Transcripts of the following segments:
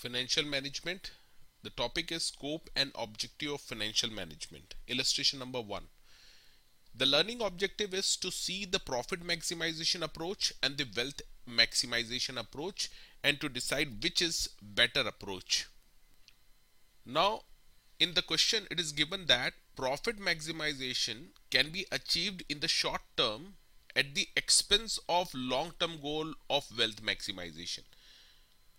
Financial management. The topic is scope and objective of financial management. Illustration number 1. The learning objective is to see the profit maximization approach and the wealth maximization approach and to decide which is better approach. Now, in the question it is given that profit maximization can be achieved in the short term at the expense of long-term goal of wealth maximization.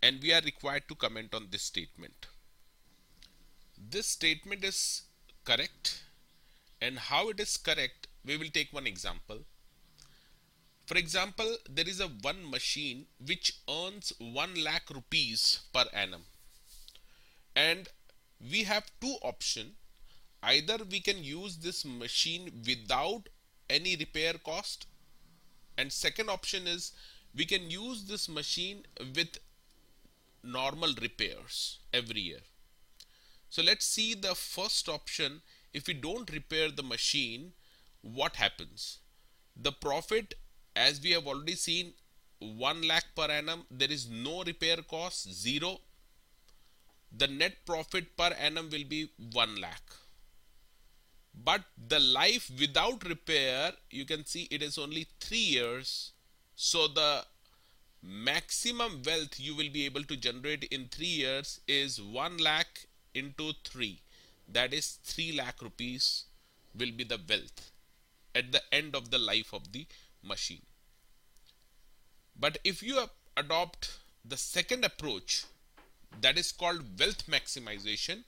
And we are required to comment on this statement. This statement is correct, and how it is correct, we will take one example. For example, there is a one machine which earns 1 lakh rupees per annum, and we have two options. Either we can use this machine without any repair cost, and second option is we can use this machine with normal repairs every year. So let's see the first option. If we don't repair the machine, what happens? The profit, as we have already seen, 1 lakh per annum, there is no repair cost, 0. The net profit per annum will be 1 lakh. But the life without repair, you can see it is only 3 years. So the maximum wealth you will be able to generate in 3 years is 1 lakh into 3. That is 3 lakh rupees will be the wealth at the end of the life of the machine. But if you adopt the second approach, that is called wealth maximization,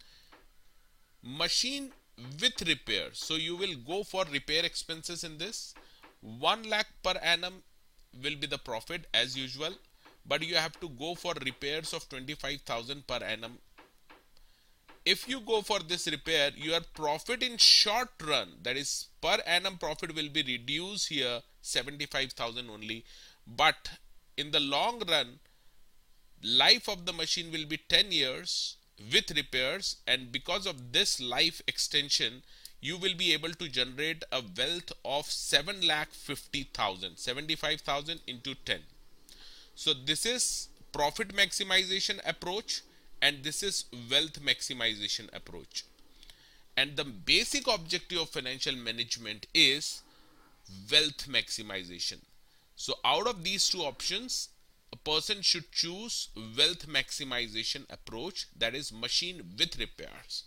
machine with repair. So you will go for repair expenses in this. 1 lakh per annum will be the profit as usual, but you have to go for repairs of 25,000 per annum. If you go for this repair, your profit in short run, that is per annum profit, will be reduced here 75,000 only, but in the long run, life of the machine will be 10 years with repairs, and because of this life extension, you will be able to generate a wealth of 7,50,000, 75,000 into 10. So this is profit maximization approach and this is wealth maximization approach. And the basic objective of financial management is wealth maximization. So out of these two options, a person should choose wealth maximization approach, that is machine with repairs.